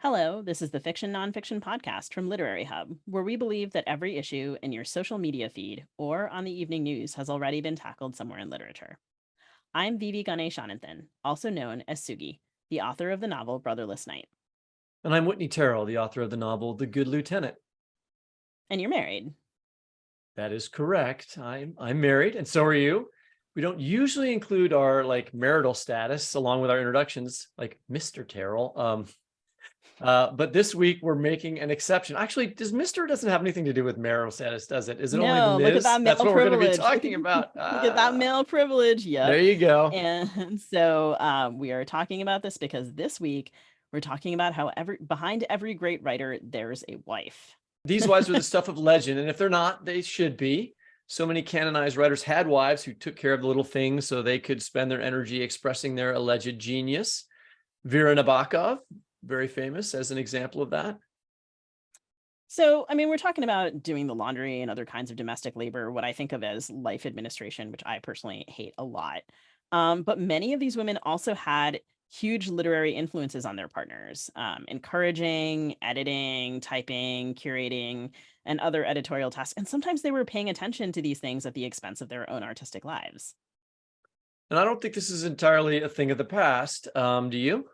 Hello, this is the Fiction Nonfiction podcast from Literary Hub, where we believe that every issue in your social media feed or on the evening news has already been tackled somewhere in literature. I'm Vivi Ganeshananthan, also known as Sugi, the author of the novel Brotherless Night. And I'm Whitney Terrell, the author of the novel The Good Lieutenant. And you're married. That is correct. I'm married, and so are you. We don't usually include our marital status along with our introductions, like Mr. Terrell. But this week we're making an exception. Actually, Mr. doesn't have anything to do with marital status, does it? Is it only No, Ms.? look at that male That's what privilege. we're going to be talking about. Look at that male privilege. Yep. There you go. And so we are talking about this because this week we're talking about how behind every great writer, there's a wife. These wives are the stuff of legend, and if they're not, they should be. So many canonized writers had wives who took care of the little things so they could spend their energy expressing their alleged genius. Vera Nabokov, very famous as an example of that. So, we're talking about doing the laundry and other kinds of domestic labor, what I think of as life administration, which I personally hate a lot. But many of these women also had huge literary influences on their partners, encouraging, editing, typing, curating, and other editorial tasks. And sometimes they were paying attention to these things at the expense of their own artistic lives. And I don't think this is entirely a thing of the past. Do you?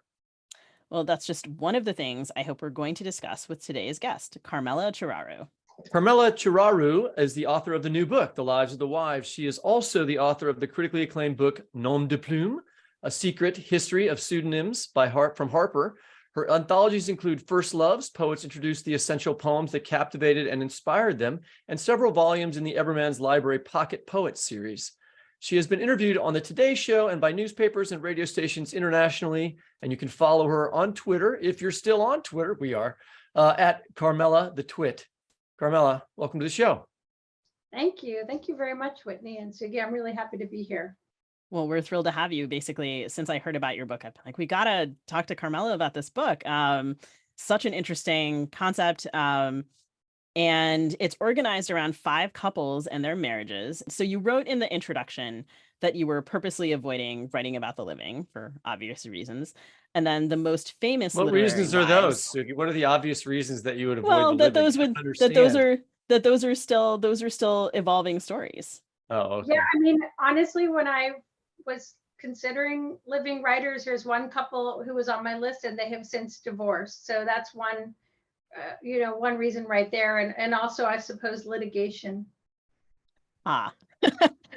Well, that's just one of the things I hope we're going to discuss with today's guest, Carmela Ciuraru. Carmela Ciuraru is the author of the new book, The Lives of the Wives. She is also the author of the critically acclaimed book, Nom de Plume, A Secret History of Pseudonyms from Harper. Her anthologies include First Loves, poets introduced the essential poems that captivated and inspired them, and several volumes in the Everman's Library Pocket Poets series. She has been interviewed on the Today Show and by newspapers and radio stations internationally, and you can follow her on Twitter, if you're still on Twitter, we are, at Carmela the Twit. Carmela, welcome to the show. Thank you. Thank you very much, Whitney. And Sugi, I'm really happy to be here. Well, we're thrilled to have you. Basically, since I heard about your book, I've been like, we got to talk to Carmela about this book. Such an interesting concept. And it's organized around 5 couples and their marriages. So you wrote in the introduction that you were purposely avoiding writing about the living for obvious reasons. And then the most famous What reasons are those, Sugi? What are the obvious reasons that you would avoid well, the living? Those are still evolving stories. Oh, okay. Yeah, honestly, when I was considering living writers, there's one couple who was on my list and they have since divorced. So that's one, one reason right there. And also, I suppose, litigation.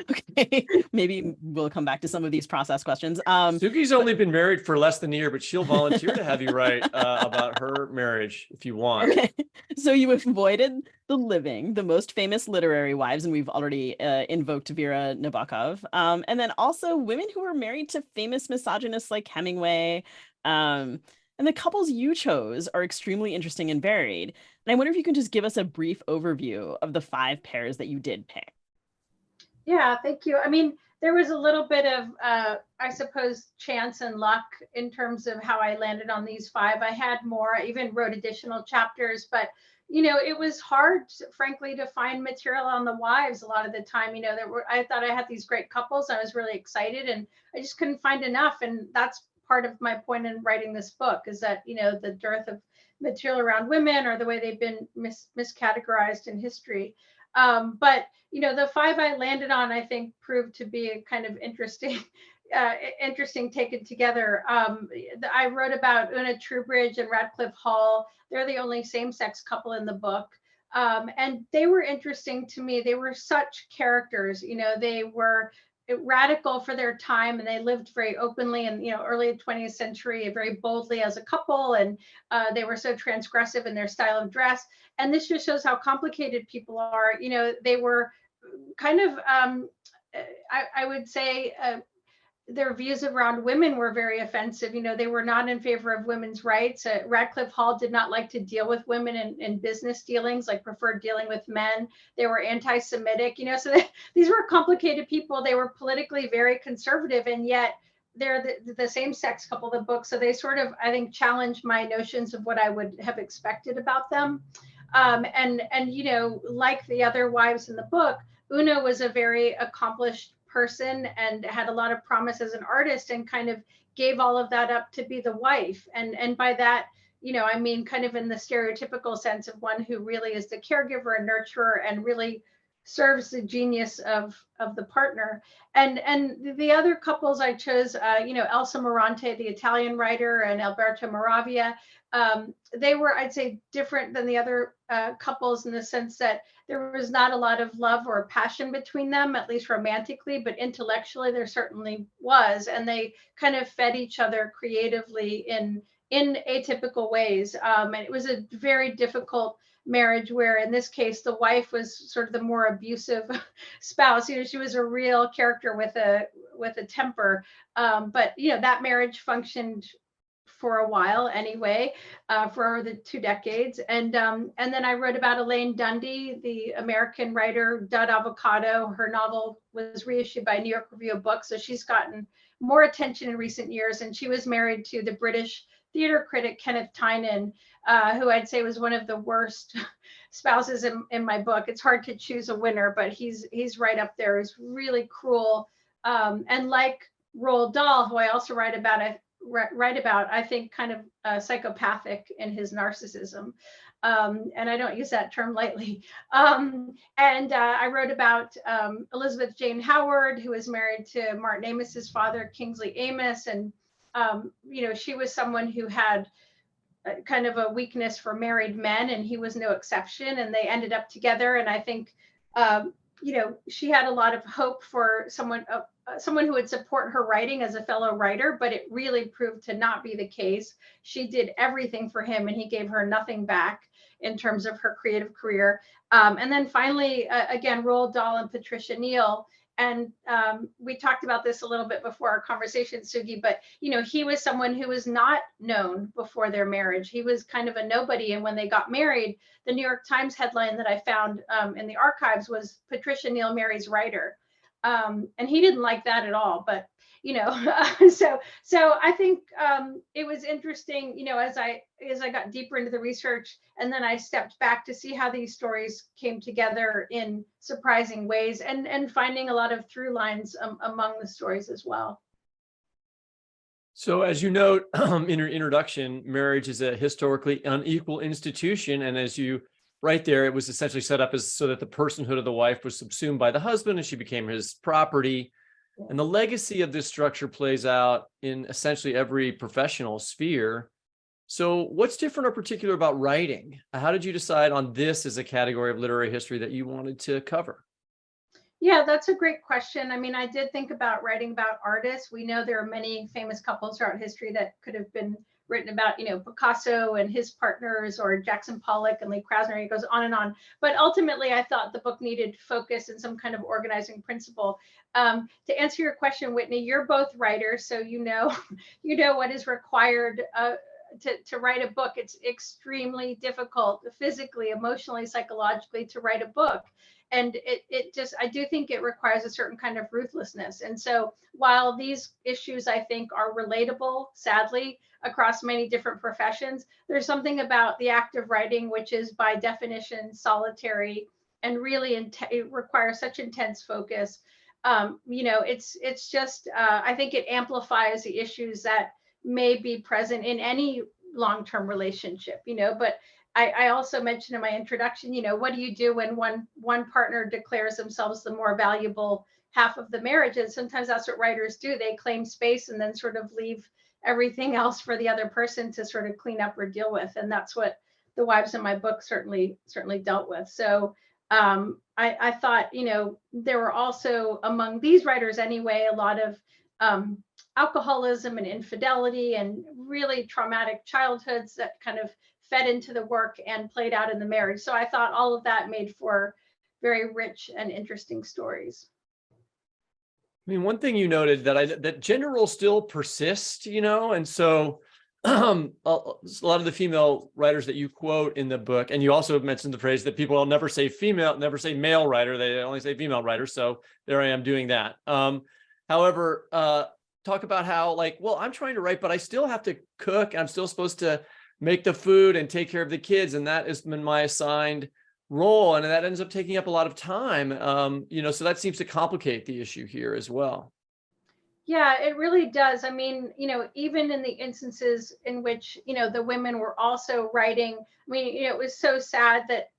Okay, maybe we'll come back to some of these process questions. Sugi's only been married for less than a year, but she'll volunteer to have you write about her marriage if you want. Okay. So you avoided the living, the most famous literary wives, and we've already invoked Vera Nabokov, and then also women who were married to famous misogynists like Hemingway. And the couples you chose are extremely interesting and varied. And I wonder if you can just give us a brief overview of the 5 pairs that you did pick. Yeah, thank you. There was a little bit of, I suppose, chance and luck in terms of how I landed on these 5. I had more, I even wrote additional chapters, but, it was hard, frankly, to find material on the wives a lot of the time. I thought I had these great couples. I was really excited and I just couldn't find enough. And that's part of my point in writing this book is that, the dearth of material around women or the way they've been miscategorized in history. But the 5 I landed on, I think, proved to be a kind of interesting taken together. I wrote about Una Troubridge and Radclyffe Hall. They're the only same-sex couple in the book. And they were interesting to me. They were such characters. They were radical for their time and they lived very openly in early 20th century very boldly as a couple, and they were so transgressive in their style of dress. And this just shows how complicated people are. They were kind of I would say their views around women were very offensive. They were not in favor of women's rights. Radclyffe Hall did not like to deal with women in business dealings, preferred dealing with men. They were anti-Semitic, so these were complicated people. They were politically very conservative, and yet they're the same-sex couple in the book. So they sort of, I think, challenged my notions of what I would have expected about them. And like the other wives in the book, Una was a very accomplished person and had a lot of promise as an artist and kind of gave all of that up to be the wife. And by that, I mean, kind of in the stereotypical sense of one who really is the caregiver and nurturer and really serves the genius of the partner. And the other couples I chose, Elsa Morante, the Italian writer, and Alberto Moravia, they were, I'd say, different than the other couples in the sense that there was not a lot of love or passion between them, at least romantically, but intellectually there certainly was. And they kind of fed each other creatively in atypical ways. And it was a very difficult marriage where in this case the wife was sort of the more abusive spouse. She was a real character with a temper, but that marriage functioned for a while anyway, for the 2 decades. And then I wrote about Elaine Dundee, the American writer, Dud Avocado. Her novel was reissued by New York Review of Books, so she's gotten more attention in recent years. And she was married to the British theater critic Kenneth Tynan, who I'd say was one of the worst spouses in my book. It's hard to choose a winner, but he's right up there. He's really cruel. And like Roald Dahl, who I also write about, I think kind of psychopathic in his narcissism. And I don't use that term lightly. And I wrote about Elizabeth Jane Howard, who was married to Martin Amos's father, Kingsley Amos. And, she was someone who had kind of a weakness for married men, and he was no exception. And they ended up together. And I think, she had a lot of hope for someone who would support her writing as a fellow writer, but it really proved to not be the case. She did everything for him, and he gave her nothing back in terms of her creative career. And then finally, again, Roald Dahl and Patricia Neal. And we talked about this a little bit before our conversation, Sugi, but, he was someone who was not known before their marriage. He was kind of a nobody. And when they got married, the New York Times headline that I found in the archives was Patricia Neal marries writer. And he didn't like that at all, but, so I think it was interesting, as I got deeper into the research, and then I stepped back to see how these stories came together in surprising ways, and finding a lot of through lines among the stories as well. So as you note in your introduction, marriage is a historically unequal institution. And as you write there, it was essentially set up as so that the personhood of the wife was subsumed by the husband and she became his property. And the legacy of this structure plays out in essentially every professional sphere. So what's different or particular about writing? How did you decide on this as a category of literary history that you wanted to cover? Yeah, that's a great question. I mean, I did think about writing about artists. We know there are many famous couples throughout history that could have been written about, Picasso and his partners, or Jackson Pollock and Lee Krasner. It goes on and on. But ultimately, I thought the book needed focus and some kind of organizing principle. To answer your question, Whitney, you're both writers, so you know what is required to write a book. It's extremely difficult physically, emotionally, psychologically to write a book. And I do think it requires a certain kind of ruthlessness. And so while these issues, I think, are relatable, sadly, across many different professions, there's something about the act of writing, which is by definition solitary and really it requires such intense focus. It's just, I think it amplifies the issues that may be present in any long-term relationship, but I also mentioned in my introduction, what do you do when one partner declares themselves the more valuable half of the marriage? And sometimes that's what writers do. They claim space and then sort of leave everything else for the other person to sort of clean up or deal with. And that's what the wives in my book certainly dealt with. So I thought, there were also among these writers anyway, a lot of alcoholism and infidelity and really traumatic childhoods that kind of fed into the work and played out in the marriage. So I thought all of that made for very rich and interesting stories. I mean, one thing you noted that gender roles still persist, and so a lot of the female writers that you quote in the book, and you also mentioned the phrase that people will never say male writer, they only say female writer. So there I am doing that. However, talk about how I'm trying to write, but I still have to cook. I'm still supposed to make the food and take care of the kids. And that has been my assigned role. And that ends up taking up a lot of time. So that seems to complicate the issue here as well. Yeah, it really does. I mean, even in the instances in which, the women were also writing, I mean, it was so sad that,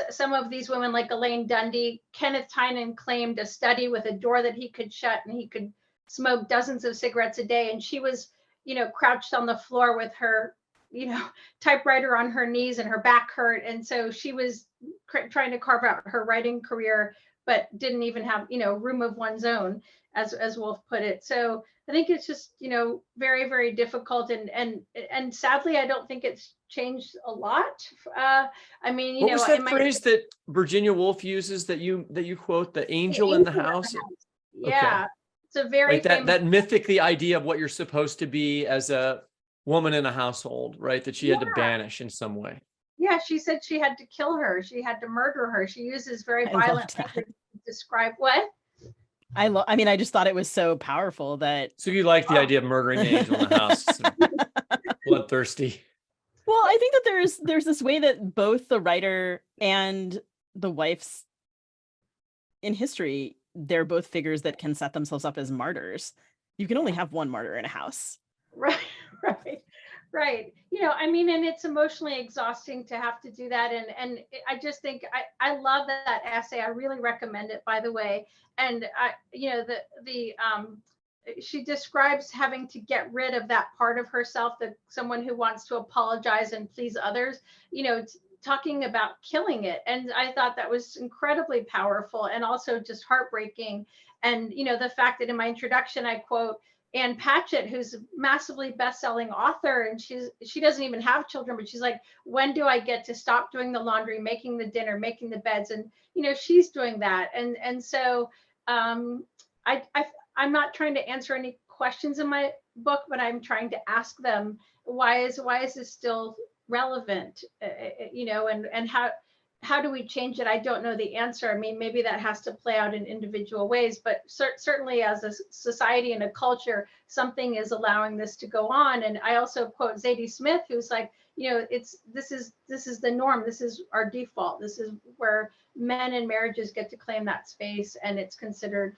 some of these women like Elaine Dundee, Kenneth Tynan claimed a study with a door that he could shut and he could smoke dozens of cigarettes a day. And she was, crouched on the floor with her, typewriter on her knees and her back hurt. And so she was trying to carve out her writing career, but didn't even have, room of one's own, as Wolf put it. So I think it's just, very, very difficult. And sadly, I don't think it's changed a lot. I mean, What was that phrase that Virginia Woolf uses that you quote, the angel in the house? Yeah. Okay. It's a very like that mythic, the idea of what you're supposed to be as a woman in a household, right? That she had to banish in some way. Yeah, she said she had to kill her. She had to murder her. She uses very violent language to describe what? I mean, I just thought it was so powerful that. So you like the idea of murdering the angel in the house? Bloodthirsty. Well, I think that there's this way that both the writer and the wife's in history, they're both figures that can set themselves up as martyrs. You can only have one martyr in a house. Right. I mean, and it's emotionally exhausting to have to do that. And I just think I love that essay. I really recommend it, by the way. And she describes having to get rid of that part of herself, that someone who wants to apologize and please others, talking about killing it. And I thought that was incredibly powerful and also just heartbreaking. And, the fact that in my introduction, I quote Anne Patchett, who's a massively best-selling author, and she doesn't even have children, but she's like, when do I get to stop doing the laundry, making the dinner, making the beds? And, she's doing that. And so I'm not trying to answer any questions in my book, but I'm trying to ask them, why is this still relevant? And how do we change it? I don't know the answer. I mean, maybe that has to play out in individual ways, but certainly as a society and a culture, something is allowing this to go on. And I also quote Zadie Smith, who's like, this is the norm. This is our default. This is where men in marriages get to claim that space, and it's considered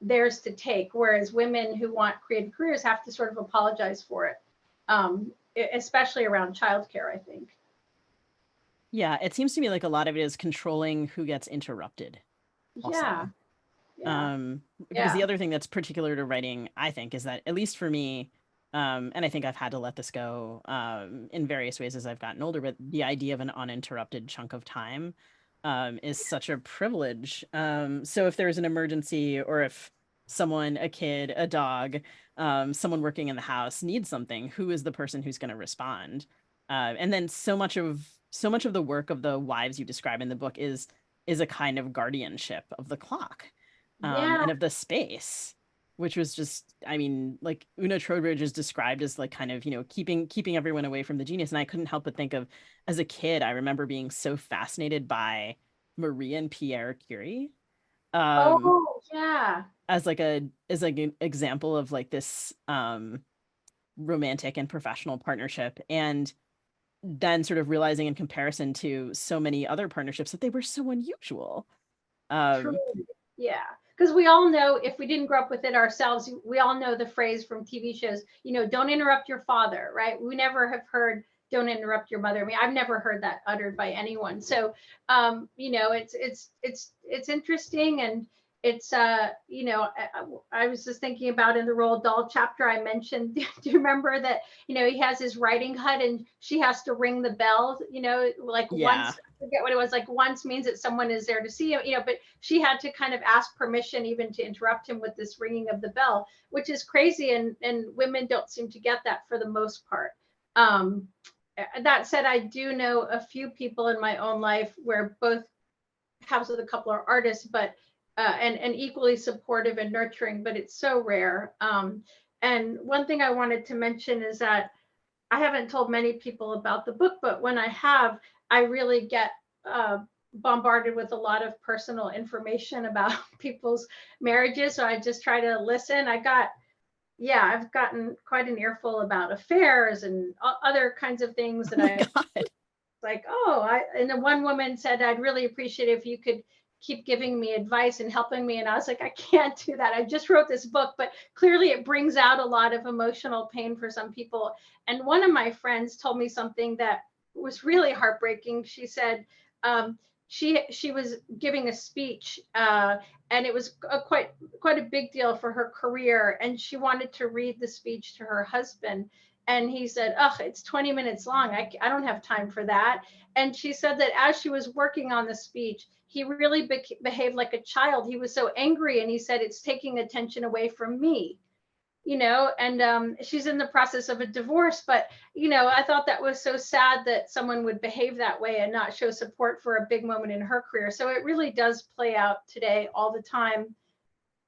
theirs to take. Whereas women who want creative careers have to sort of apologize for it, especially around childcare, I think. Yeah, it seems to me like a lot of it is controlling who gets interrupted. Also. Yeah. Because the other thing that's particular to writing, I think, is that, at least for me, and I think I've had to let this go in various ways as I've gotten older, but the idea of an uninterrupted chunk of time is such a privilege. So if there's an emergency, or if someone, a kid, a dog, someone working in the house needs something, who is the person who's going to respond? And then so much of the work of the wives you describe in the book is a kind of guardianship of the clock, and of the space, which was just, I mean, like Una Troubridge is described as like kind of, keeping everyone away from the genius. And I couldn't help but think of, as a kid, I remember being so fascinated by Marie and Pierre Curie. As an example of like this romantic and professional partnership. And then sort of realizing, in comparison to so many other partnerships, that they were so unusual. True. Yeah, because we all know, if we didn't grow up with it ourselves, we all know the phrase from TV shows, don't interrupt your father, right? We never have heard, don't interrupt your mother. I mean, I've never heard that uttered by anyone. So, it's interesting. And it's, I was just thinking about, in the Roald Dahl chapter I mentioned, do you remember that, he has his writing hut and she has to ring the bell, once, I forget what it was, like once means that someone is there to see him, but she had to kind of ask permission even to interrupt him with this ringing of the bell, which is crazy. And women don't seem to get that for the most part. That said, I do know a few people in my own life where both halves of the couple are artists, but and equally supportive and nurturing, but it's so rare. And one thing I wanted to mention is that I haven't told many people about the book, but when I have, I really get bombarded with a lot of personal information about people's marriages. So I just try to listen. I've gotten quite an earful about affairs and other kinds of things that and then one woman said, I'd really appreciate if you could keep giving me advice and helping me. And I was like, I can't do that. I just wrote this book, but clearly it brings out a lot of emotional pain for some people. And one of my friends told me something that was really heartbreaking. She said, she was giving a speech, and it was quite a big deal for her career. And she wanted to read the speech to her husband. And he said, "Oh, it's 20 minutes long. I don't have time for that." And she said that as she was working on the speech, he really behaved like a child. He was so angry, and he said, "It's taking attention away from me." And she's in the process of a divorce, but I thought that was so sad that someone would behave that way and not show support for a big moment in her career. So it really does play out today all the time.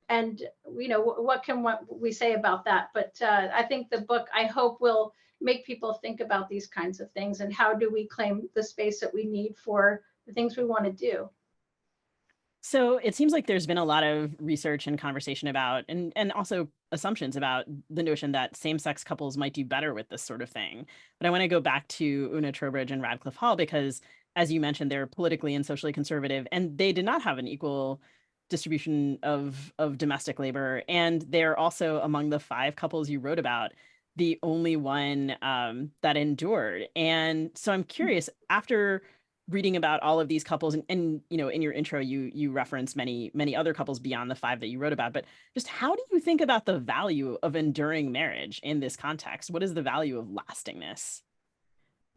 And what can we say about that? But I think the book, I hope, will make people think about these kinds of things and how do we claim the space that we need for the things we want to do. So it seems like there's been a lot of research and conversation about, and also assumptions about the notion that same-sex couples might do better with this sort of thing. But I want to go back to Una Troubridge and Radclyffe Hall because, as you mentioned, they're politically and socially conservative, and they did not have an equal distribution of domestic labor. And they're also among the 5 couples you wrote about, the only one that endured. And so I'm curious, after reading about all of these couples, and in your intro you reference many other couples beyond the 5 that you wrote about, but just how do you think about the value of enduring marriage in this context? What is the value of lastingness?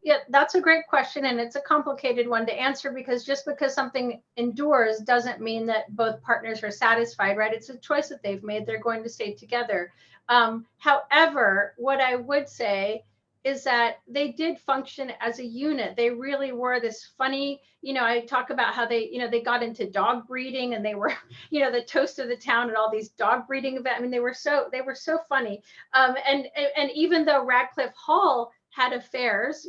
Yeah, that's a great question, and it's a complicated one to answer, because just because something endures doesn't mean that both partners are satisfied, right? It's a choice that they've made. They're going to stay together. However, what I would say is that they did function as a unit. They really were this funny, I talk about how they got into dog breeding, and they were, the toast of the town at all these dog breeding events. I mean, they were so funny. And even though Radclyffe Hall had affairs,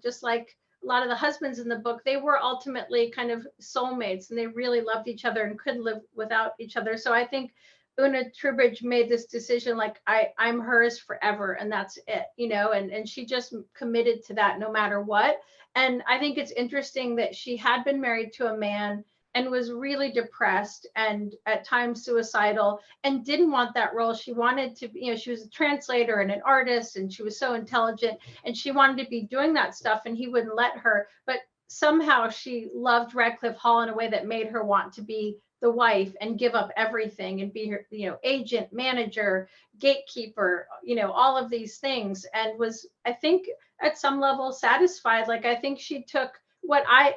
just like a lot of the husbands in the book, they were ultimately kind of soulmates, and they really loved each other and couldn't live without each other. So I think Una Troubridge made this decision, like, I'm hers forever, and that's it, and she just committed to that no matter what. And I think it's interesting that she had been married to a man and was really depressed and at times suicidal and didn't want that role. She wanted to, she was a translator and an artist, and she was so intelligent, and she wanted to be doing that stuff, and he wouldn't let her. But somehow she loved Radclyffe Hall in a way that made her want to be the wife and give up everything and be her, agent, manager, gatekeeper, all of these things, and was, I think, at some level satisfied. Like, I think she took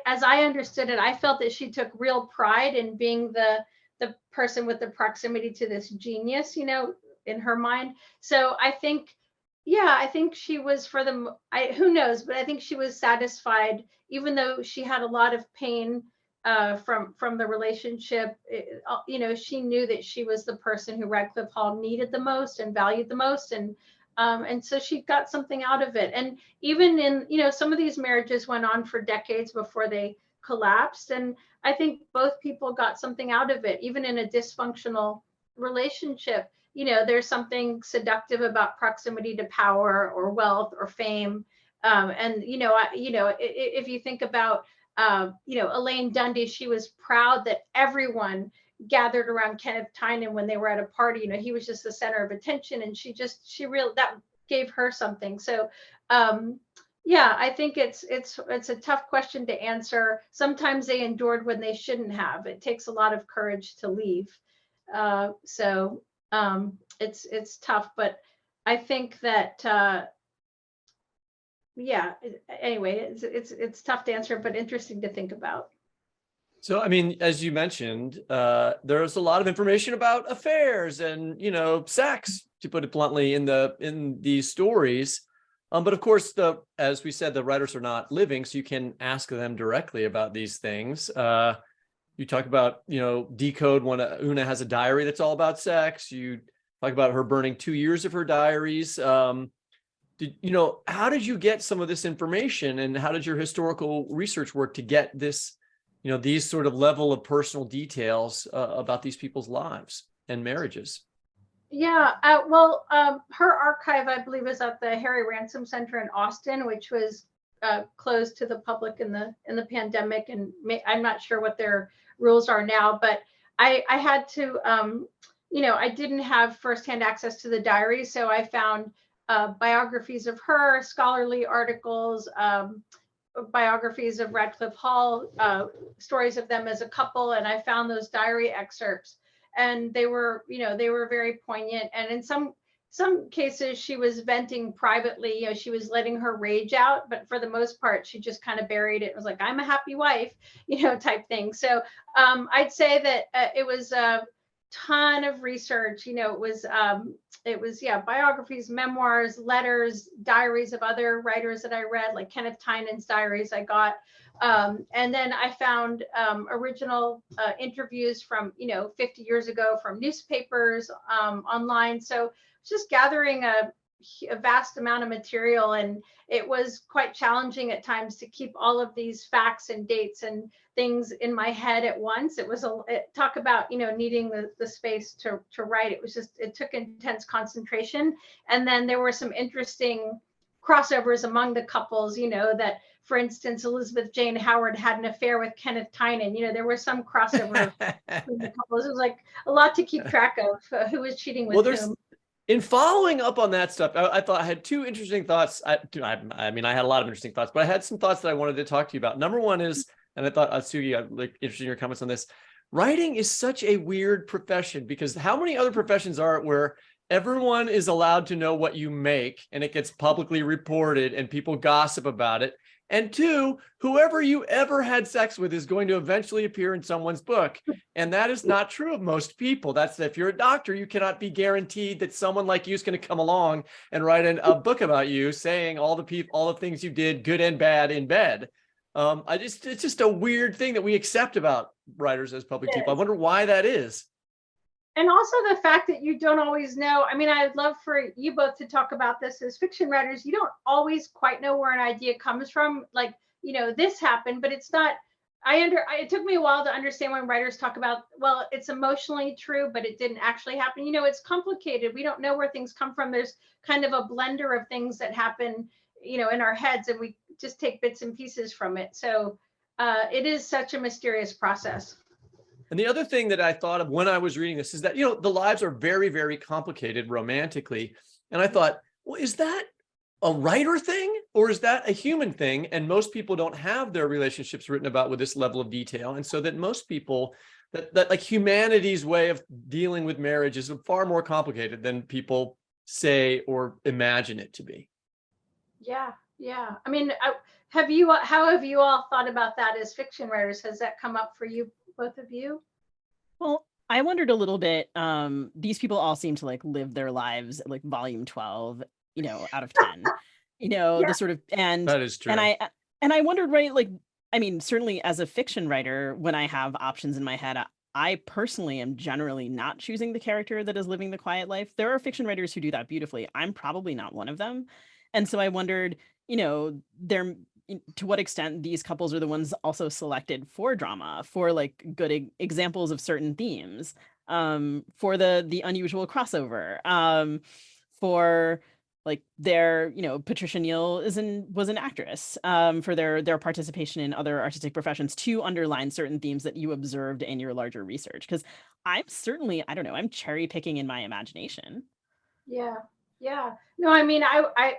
as I understood it, I felt that she took real pride in being the person with the proximity to this genius, in her mind. So I think, I think she was, who knows, but I think she was satisfied, even though she had a lot of pain from the relationship. She knew that she was the person who Radclyffe Hall needed the most and valued the most, and so she got something out of it. And even in, some of these marriages went on for decades before they collapsed, and I think both people got something out of it. Even in a dysfunctional relationship, there's something seductive about proximity to power or wealth or fame. And if you think about Elaine Dundee, she was proud that everyone gathered around Kenneth Tynan when they were at a party. He was just the center of attention, and that gave her something. So I think it's a tough question to answer. Sometimes they endured when they shouldn't have. It takes a lot of courage to leave. It's tough, but I think that anyway, it's tough to answer, but interesting to think about. So, I mean, as you mentioned, there's a lot of information about affairs and, sex, to put it bluntly, in these stories. But of course, as we said, the writers are not living, so you can ask them directly about these things. You talk about, decode when Una has a diary that's all about sex. You talk about her burning 2 years of her diaries. How did you get some of this information, and how did your historical research work to get this, these sort of level of personal details about these people's lives and marriages? Yeah, her archive, I believe, is at the Harry Ransom Center in Austin, which was closed to the public in the pandemic, and I'm not sure what their rules are now, but I had to, I didn't have firsthand access to the diary, so I found biographies of her, scholarly articles, biographies of Radclyffe Hall, stories of them as a couple, and I found those diary excerpts, and they were very poignant. And in some cases, she was venting privately. She was letting her rage out, but for the most part, she just kind of buried it. It was like, I'm a happy wife, type thing. So I'd say that it was a ton of research. It was biographies, memoirs, letters, diaries of other writers that I read, like Kenneth Tynan's diaries I got. And then I found original interviews from 50 years ago from newspapers, online. So just gathering a vast amount of material, and it was quite challenging at times to keep all of these facts and dates and things in my head at once. It was talk about needing the space to write. It took intense concentration. And then there were some interesting crossovers among the couples, that, for instance, Elizabeth Jane Howard had an affair with Kenneth Tynan. There was some crossover between the couples. It was like a lot to keep track of, who was cheating with whom. In following up on that stuff, I thought I had two interesting thoughts. I had a lot of interesting thoughts, but I had some thoughts that I wanted to talk to you about. Number one is, and I thought, Sugi, I'm interested in your comments on this. Writing is such a weird profession, because how many other professions are it where everyone is allowed to know what you make and it gets publicly reported and people gossip about it? And two, whoever you ever had sex with is going to eventually appear in someone's book. And that is not true of most people. That's if you're a doctor, you cannot be guaranteed that someone like you is going to come along and write a book about you, saying all the things you did, good and bad, in bed. It's just a weird thing that we accept about writers as public people. I wonder why that is. And also the fact that you don't always know. I mean, I'd love for you both to talk about this as fiction writers. You don't always quite know where an idea comes from. Like, this happened, but it's not. It took me a while to understand when writers talk about, well, it's emotionally true, but it didn't actually happen. It's complicated. We don't know where things come from. There's kind of a blender of things that happen, in our heads, and we just take bits and pieces from it. So it is such a mysterious process. And the other thing that I thought of when I was reading this is that, the lives are very, very complicated romantically. And I thought, well, is that a writer thing or is that a human thing? And most people don't have their relationships written about with this level of detail. And so that most people, that like humanity's way of dealing with marriage is far more complicated than people say or imagine it to be. Yeah. Yeah. I mean, how have you all thought about that as fiction writers? Has that come up for you, both of you? Well, I wondered a little bit. These people all seem to live their lives like volume 12, out of 10. The sort of, and that is true. And I wondered, right, I mean, certainly as a fiction writer, when I have options in my head, I personally am generally not choosing the character that is living the quiet life. There are fiction writers who do that beautifully. I'm probably not one of them. And so I wondered, to what extent these couples are the ones also selected for drama, for good examples of certain themes, for the unusual crossover, for their, Patricia Neal was an actress, for their participation in other artistic professions to underline certain themes that you observed in your larger research. Because I'm certainly, I don't know, I'm cherry picking in my imagination. Yeah. No, I mean, I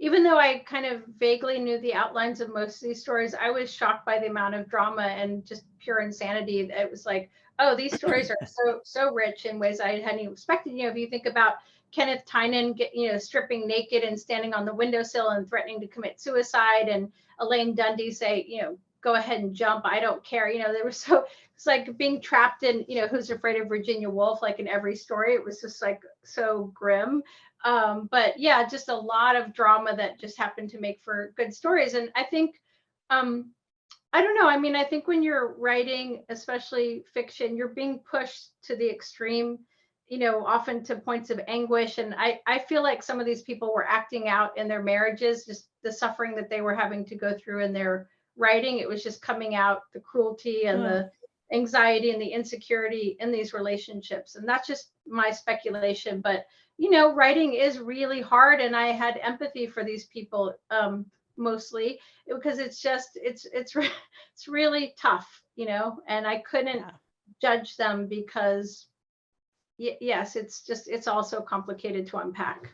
even though I kind of vaguely knew the outlines of most of these stories, I was shocked by the amount of drama and just pure insanity. It was like, oh, these stories are so rich in ways I hadn't even expected. If you think about Kenneth Tynan, stripping naked and standing on the windowsill and threatening to commit suicide, and Elaine Dundee say, go ahead and jump, I don't care. They were it's like being trapped in, Who's Afraid of Virginia Woolf, like in every story. It was just like so grim. But yeah, just a lot of drama that just happened to make for good stories. And I think, I don't know. I mean, I think when you're writing, especially fiction, you're being pushed to the extreme, often to points of anguish. And I feel like some of these people were acting out in their marriages, just the suffering that they were having to go through in their writing. It was just coming out, the cruelty and the anxiety and the insecurity in these relationships. And that's just my speculation. But writing is really hard, and I had empathy for these people. mostly, because it's really tough, and I couldn't Yeah. judge them because yes, it's also complicated to unpack,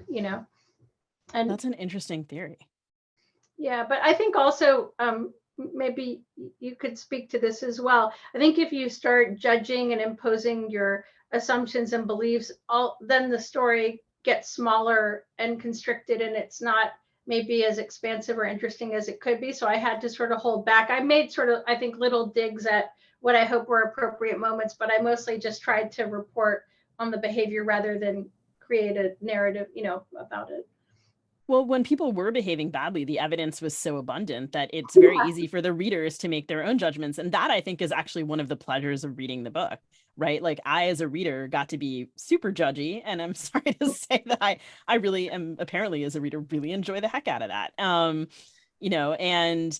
and That's an interesting theory. yeah, but I think also maybe you could speak to this as well. I think if you start judging and imposing your assumptions and beliefs, then the story gets smaller and constricted, and it's not maybe as expansive or interesting as it could be. So I had to sort of hold back. I made sort of, I think, little digs at what I hope were appropriate moments, but I mostly just tried to report on the behavior rather than create a narrative, about it. Well, when people were behaving badly, the evidence was so abundant that it's very easy for the readers to make their own judgments. And that, I think, is actually one of the pleasures of reading the book, right? Like, I, as a reader, got to be super judgy. And I'm sorry to say that I really am, apparently, as a reader, really enjoy the heck out of that. And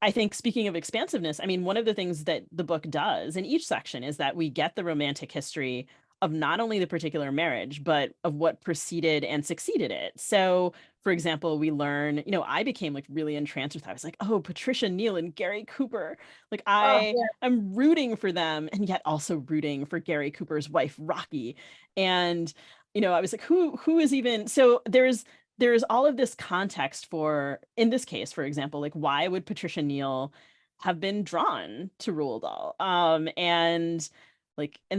I think, speaking of expansiveness, I mean, one of the things that the book does in each section is that we get the romantic history of not only the particular marriage, but of what preceded and succeeded it. So, for example, we learn, I became like really entranced with that. I was like, oh, Patricia, Neal, and Gary Cooper. Like, Oh, I yeah. am rooting for them, and yet also rooting for Gary Cooper's wife, Rocky. And, I was like, who is even, so there's all of this context for, in this case, for example, like, why would Patricia Neal have been drawn to Roald Dahl? And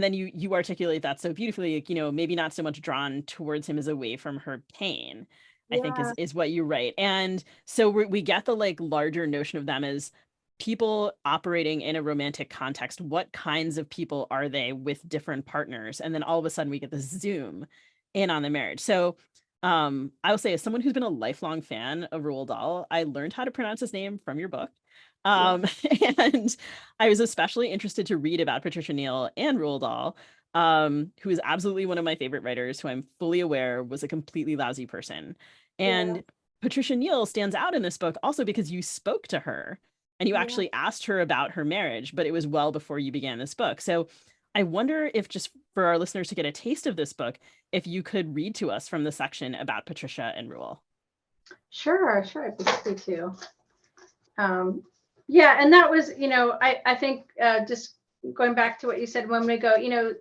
then you articulate that so beautifully, like, maybe not so much drawn towards him as away from her pain, I think Yeah. is what you write. And so we get the like larger notion of them as people operating in a romantic context. What kinds of people are they with different partners? And then all of a sudden we get this zoom in on the marriage. So I will say, as someone who's been a lifelong fan of Roald Dahl, I learned how to pronounce his name from your book. Yeah. And I was especially interested to read about Patricia Neal and Roald Dahl, who is absolutely one of my favorite writers, who I'm fully aware was a completely lousy person. Yeah. And Patricia Neal stands out in this book also because you spoke to her and you Yeah. actually asked her about her marriage, but it was well before you began this book. So I wonder if, just for our listeners to get a taste of this book, if you could read to us from the section about Patricia and Roald. Sure, I'd be happy to. Yeah, and that was, I think just going back to what you said a moment ago,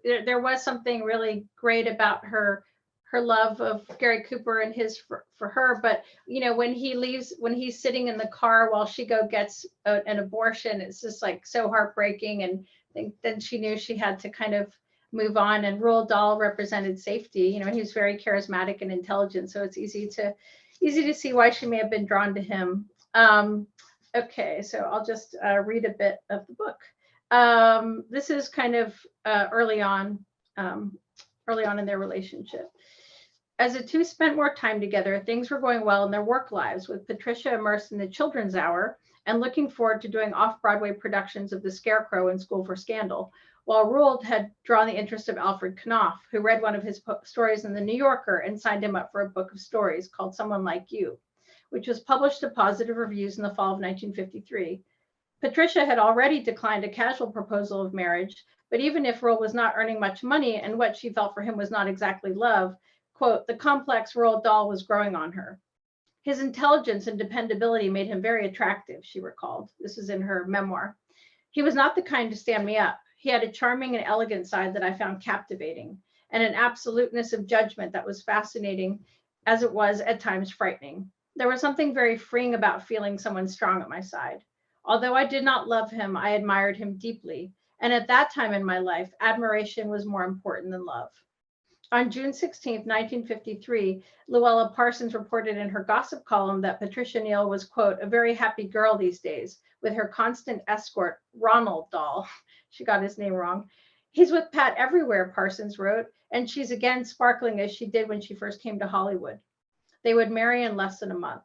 there was something really great about her love of Gary Cooper and his for her. But when he's sitting in the car while she gets an abortion, it's just like so heartbreaking. And then she knew she had to kind of move on. And Roald Dahl represented safety. He was very charismatic and intelligent, so it's easy to see why she may have been drawn to him. Okay, so I'll just read a bit of the book. This is kind of early on in their relationship. As the two spent more time together, things were going well in their work lives, with Patricia immersed in the Children's Hour and looking forward to doing off-Broadway productions of The Scarecrow and School for Scandal, while Roald had drawn the interest of Alfred Knopf, who read one of his stories in The New Yorker and signed him up for a book of stories called Someone Like You, which was published to positive reviews in the fall of 1953. Patricia had already declined a casual proposal of marriage, but even if Roald was not earning much money and what she felt for him was not exactly love, quote, the complex Roald Dahl was growing on her. His intelligence and dependability made him very attractive, she recalled. This is in her memoir. He was not the kind to stand me up. He had a charming and elegant side that I found captivating, and an absoluteness of judgment that was fascinating, as it was at times frightening. There was something very freeing about feeling someone strong at my side. Although I did not love him, I admired him deeply. And at that time in my life, admiration was more important than love. On June 16, 1953, Luella Parsons reported in her gossip column that Patricia Neal was, quote, a very happy girl these days with her constant escort, Ronald Dahl. She got his name wrong. He's with Pat everywhere, Parsons wrote, and she's again sparkling as she did when she first came to Hollywood. They would marry in less than a month.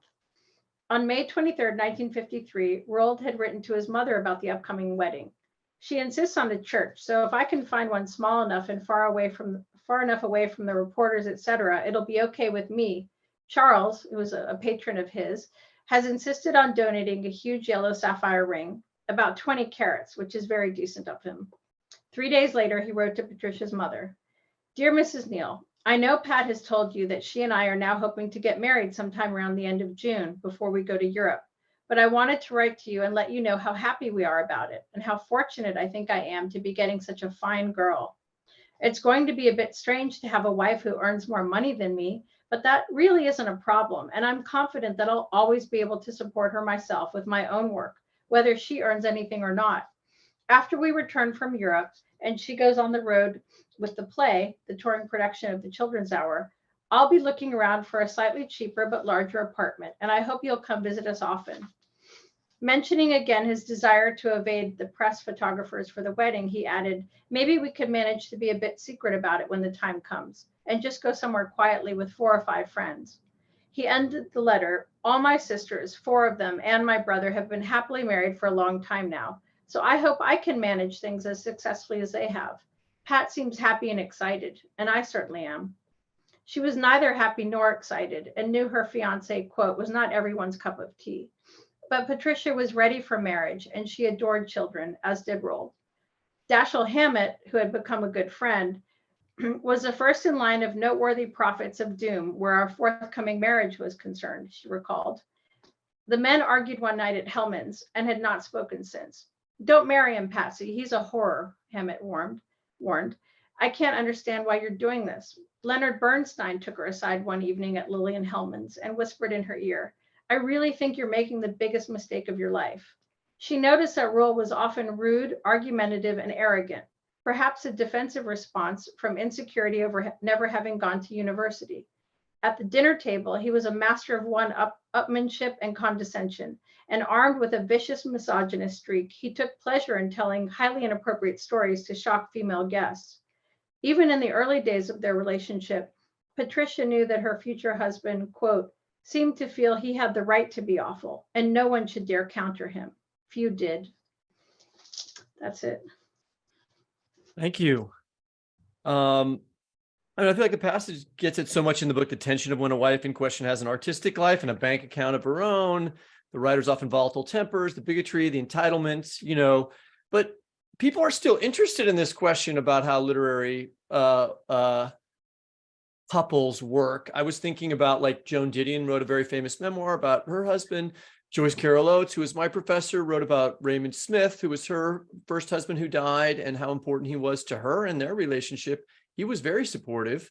On May 23, 1953, Roald had written to his mother about the upcoming wedding. She insists on a church, so if I can find one small enough and far enough away from the reporters, etc., it'll be okay with me. Charles, who was a patron of his, has insisted on donating a huge yellow sapphire ring, about 20 carats, which is very decent of him. 3 days later, he wrote to Patricia's mother, Dear Mrs. Neal, I know Pat has told you that she and I are now hoping to get married sometime around the end of June before we go to Europe. but I wanted to write to you and let you know how happy we are about it and how fortunate I think I am to be getting such a fine girl. It's going to be a bit strange to have a wife who earns more money than me, but that really isn't a problem. And I'm confident that I'll always be able to support her myself with my own work, whether she earns anything or not. After we return from Europe and she goes on the road with the play, the touring production of the Children's Hour, I'll be looking around for a slightly cheaper but larger apartment, and I hope you'll come visit us often. Mentioning again his desire to evade the press photographers for the wedding, he added, maybe we could manage to be a bit secret about it when the time comes and just go somewhere quietly with 4 or 5 friends. He ended the letter, all my sisters, 4 of them, and my brother have been happily married for a long time now, so I hope I can manage things as successfully as they have. Pat seems happy and excited, and I certainly am. She was neither happy nor excited and knew her fiance, quote, was not everyone's cup of tea. But Patricia was ready for marriage, and she adored children, as did Roald. Dashiell Hammett, who had become a good friend, was the first in line of noteworthy prophets of doom where our forthcoming marriage was concerned, she recalled. The men argued one night at Hellman's and had not spoken since. Don't marry him, Patsy. He's a horror, Hammett warned. I can't understand why you're doing this. Leonard Bernstein took her aside one evening at Lillian Hellman's and whispered in her ear, I really think you're making the biggest mistake of your life. She noticed that Roald was often rude, argumentative, and arrogant, perhaps a defensive response from insecurity over never having gone to university. At the dinner table, he was a master of one-upmanship and condescension, and armed with a vicious misogynist streak, he took pleasure in telling highly inappropriate stories to shock female guests. Even in the early days of their relationship, Patricia knew that her future husband, quote, seemed to feel he had the right to be awful, and no one should dare counter him. Few did. That's it. Thank you. I feel like the passage gets at so much in the book, the tension of when a wife in question has an artistic life and a bank account of her own, the writer's often volatile tempers, the bigotry, the entitlements, but people are still interested in this question about how literary couples work. I was thinking about like Joan Didion wrote a very famous memoir about her husband. Joyce Carol Oates, who was my professor, wrote about Raymond Smith, who was her first husband who died, and how important he was to her and their relationship. He was very supportive.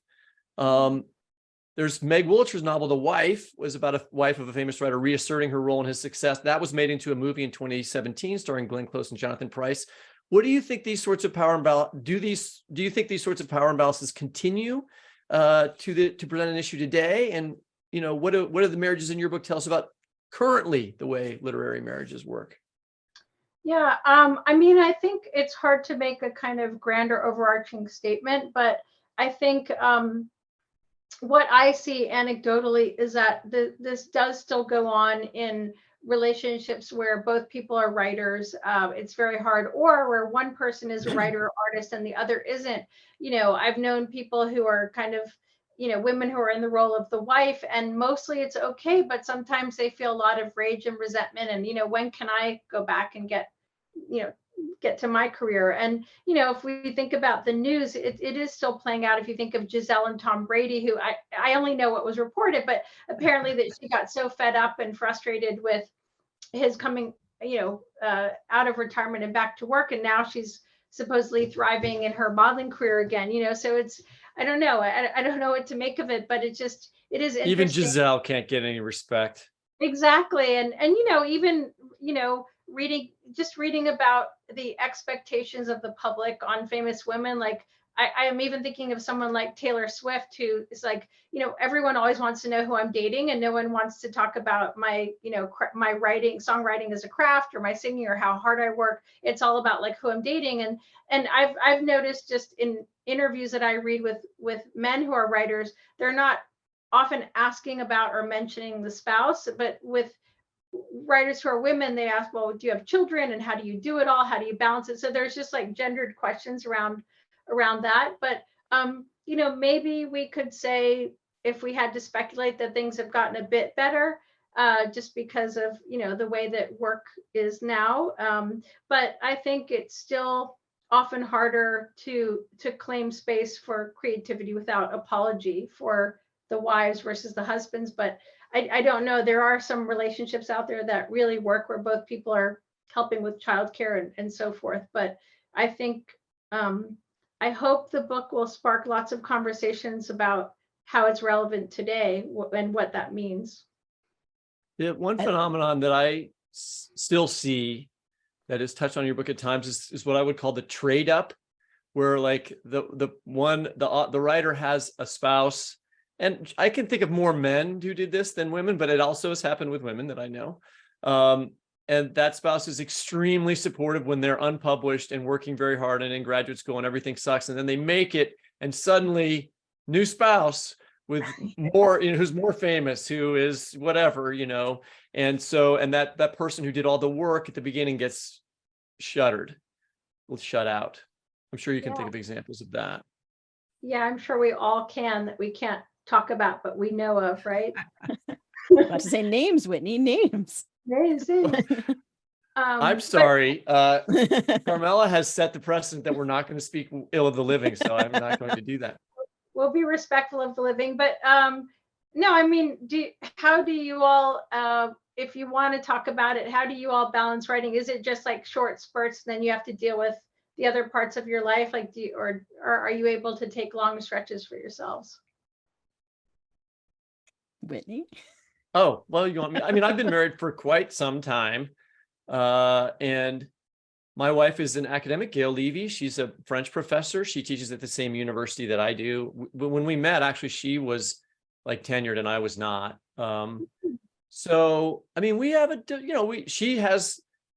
There's Meg Woliter's novel, The Wife, was about a wife of a famous writer reasserting her role in his success. That was made into a movie in 2017, starring Glenn Close and Jonathan Pryce. What do you think these sorts of power imbalance? Do you think these sorts of power imbalances continue to present an issue today? And what do the marriages in your book tell us about currently the way literary marriages work? Yeah, I think it's hard to make a kind of grander overarching statement, but I think what I see anecdotally is that this does still go on in relationships where both people are writers. It's very hard, or where one person is a writer or artist and the other isn't. I've known people who are kind of, women who are in the role of the wife, and mostly it's okay, but sometimes they feel a lot of rage and resentment. And, when can I go back and get to my career? And, if we think about the news, it is still playing out. If you think of Giselle and Tom Brady, who I only know what was reported, but apparently that she got so fed up and frustrated with his coming, out of retirement and back to work. And now she's supposedly thriving in her modeling career again, so it's, I don't know. I don't know what to make of it, but it is interesting. Even Giselle can't get any respect. Exactly. And even, reading about the expectations of the public on famous women, like I am even thinking of someone like Taylor Swift, who is like, everyone always wants to know who I'm dating, and no one wants to talk about my, my songwriting as a craft, or my singing, or how hard I work. It's all about like who I'm dating. And I've noticed just in interviews that I read with men who are writers, they're not often asking about or mentioning the spouse, but with writers who are women, they ask, well, do you have children, and how do you do it all? How do you balance it? So there's just like gendered questions around that. But maybe we could say, if we had to speculate, that things have gotten a bit better, just because of the way that work is now. But I think it's still often harder to claim space for creativity without apology for the wives versus the husbands. But I don't know. There are some relationships out there that really work where both people are helping with childcare and so forth. But I think I hope the book will spark lots of conversations about how it's relevant today and what that means. Yeah, one phenomenon that I still see that is touched on in your book at times is what I would call the trade up, where like the writer has a spouse, and I can think of more men who did this than women, but it also has happened with women that I know. And that spouse is extremely supportive when they're unpublished and working very hard and in graduate school and everything sucks. And then they make it and suddenly new spouse with more, who's more famous, who is whatever, And so, and that person who did all the work at the beginning gets shut out. I'm sure you can think of examples of that. Yeah, I'm sure we all can, that we can't talk about, but we know of, right? About to say names, Whitney, names. Names. I'm sorry. Carmela has set the precedent that we're not going to speak ill of the living, so I'm not going to do that. We'll be respectful of the living, but no, I mean, how do you all, if you want to talk about it, how do you all balance writing? Is it just like short spurts, and then you have to deal with the other parts of your life? Like, or are you able to take long stretches for yourselves? Whitney? Oh, well, you want me? I mean, I've been married for quite some time. And my wife is an academic, Gail Levy. She's a French professor. She teaches at the same university that I do. When we met, actually, she was like tenured and I was not. So, I mean, we have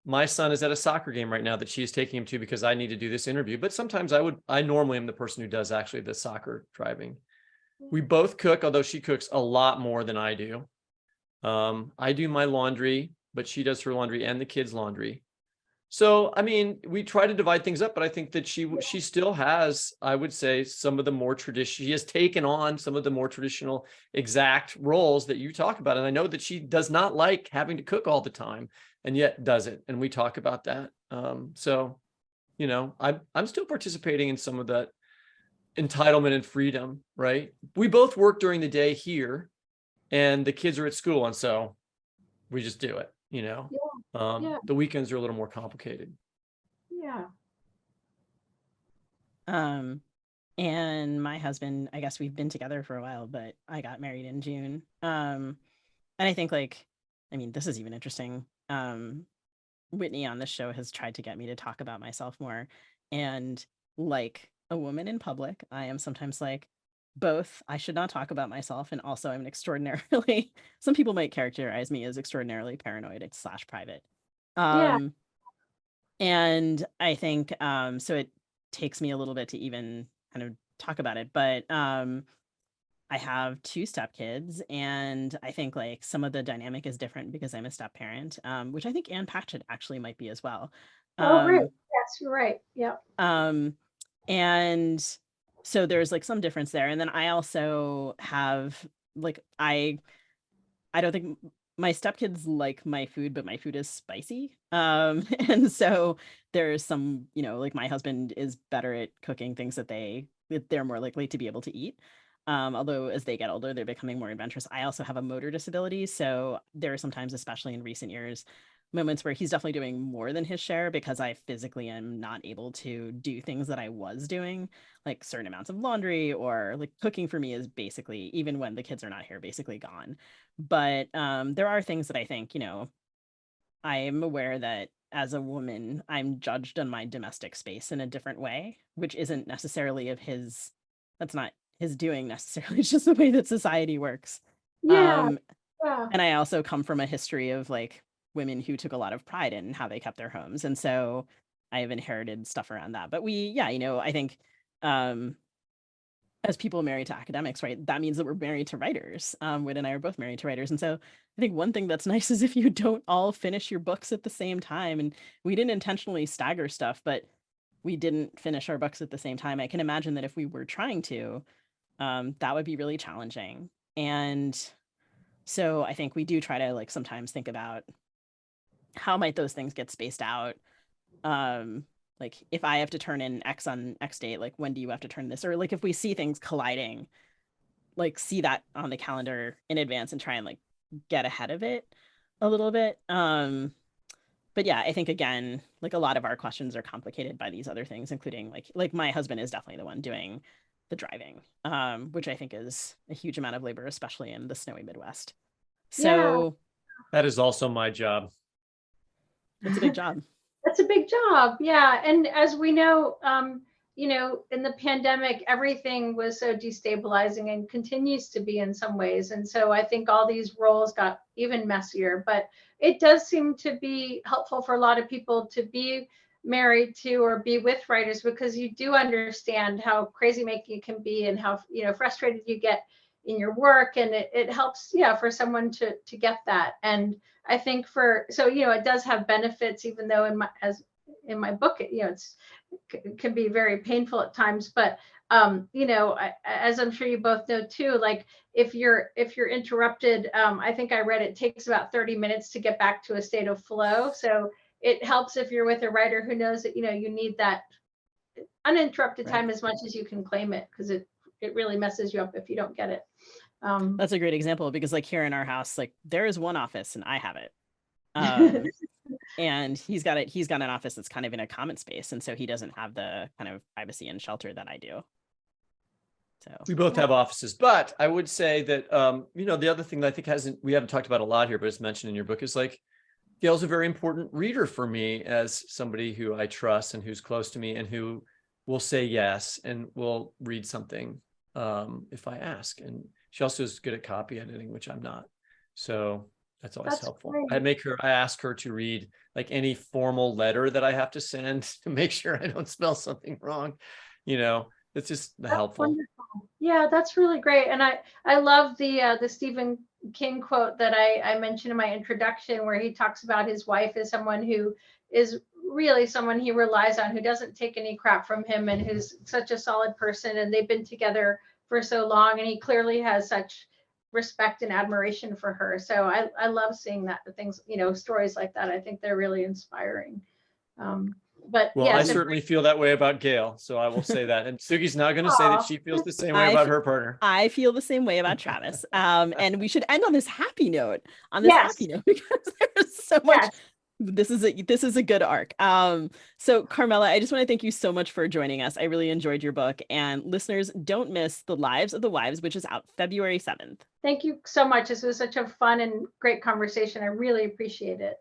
my son is at a soccer game right now that she's taking him to because I need to do this interview. But sometimes I normally am the person who does actually the soccer driving. We both cook, although she cooks a lot more than I do. I do my laundry, but she does her laundry and the kids' laundry. So, I mean, we try to divide things up, but I think that she still has, I would say, some of the more traditional, she has taken on some of the more traditional exact roles that you talk about. And I know that she does not like having to cook all the time and yet does it. And we talk about that. So, I'm still participating in some of that entitlement and freedom, right? We both work during the day here and the kids are at school. And so we just do it, The weekends are a little more complicated. Yeah. And my husband, I guess we've been together for a while, but I got married in June. And I think this is even interesting. Whitney on this show has tried to get me to talk about myself more. And like a woman in public, I am sometimes like, both, I should not talk about myself, and also I'm an extraordinarily, some people might characterize me as extraordinarily paranoid / private. And I think so it takes me a little bit to even kind of talk about it, but I have 2 stepkids, and I think like some of the dynamic is different because I'm a step parent, which I think Anne Patchett actually might be as well. Oh, great. Yes, you're right. Yeah. And so there's like some difference there. And then I also have like, I don't think my stepkids like my food, but my food is spicy. And so there's some, like my husband is better at cooking things that they're more likely to be able to eat. Although as they get older, they're becoming more adventurous. I also have a motor disability. So there are sometimes, especially in recent years, moments where he's definitely doing more than his share because I physically am not able to do things that I was doing, like certain amounts of laundry, or like cooking for me is basically, even when the kids are not here, basically gone. But there are things that I think, I am aware that as a woman, I'm judged on my domestic space in a different way, which isn't necessarily that's not his doing necessarily. It's just the way that society works. Yeah. And I also come from a history of like women who took a lot of pride in how they kept their homes. And so I have inherited stuff around that. But I think as people married to academics, right, that means that we're married to writers. Whit and I are both married to writers. And so I think one thing that's nice is if you don't all finish your books at the same time, and we didn't intentionally stagger stuff, but we didn't finish our books at the same time. I can imagine that if we were trying to, that would be really challenging. And so I think we do try to like sometimes think about how might those things get spaced out. Like if I have to turn in X on X date, like when do you have to turn this? Or like if we see things colliding, like see that on the calendar in advance and try and like get ahead of it a little bit. But yeah, I think again, like a lot of our questions are complicated by these other things, including like my husband is definitely the one doing the driving, which I think is a huge amount of labor, especially in the snowy Midwest. Yeah. So That is also my job. it's a big job. That's a big job. Yeah. And as we know, in the pandemic, everything was so destabilizing and continues to be in some ways. And so I think all these roles got even messier, but it does seem to be helpful for a lot of people to be married to or be with writers, because you do understand how crazy making it can be and how, frustrated you get in your work. And it helps, yeah, for someone to get that. And I think it does have benefits, even though in my book, it can be very painful at times. But as I'm sure you both know too, like if you're interrupted, I think I read it takes about 30 minutes to get back to a state of flow. So it helps if you're with a writer who knows that you need that uninterrupted Right. time as much as you can claim it, because it really messes you up if you don't get it. That's a great example, because like here in our house, like there is one office and I have it. And he's got an office that's kind of in a common space. And so he doesn't have the kind of privacy and shelter that I do. So We both have offices, but I would say that, the other thing that I think we haven't talked about a lot here, but it's mentioned in your book, is like Gail's a very important reader for me as somebody who I trust and who's close to me and who will say yes and will read something if I ask. And she also is good at copy editing, which I'm not. So that's always helpful. Great. I ask her to read like any formal letter that I have to send to make sure I don't spell something wrong. It's just helpful. Wonderful. Yeah, that's really great. And I love the Stephen King quote that I mentioned in my introduction, where he talks about his wife as someone who is really someone he relies on, who doesn't take any crap from him, and who's such a solid person. And they've been together for so long, and he clearly has such respect and admiration for her. So I love seeing that things, stories like that. I think they're really inspiring. But Well, yes, I certainly feel that way about Gail, so I will say that. And Sugi's not going to say that she feels the same way about her partner. I feel the same way about Travis. And we should end on this happy note, because there's so much. Yes. This is a good arc. So Carmela, I just want to thank you so much for joining us. I really enjoyed your book, and listeners, don't miss The Lives of the Wives, which is out February 7th. Thank you so much. This was such a fun and great conversation. I really appreciate it.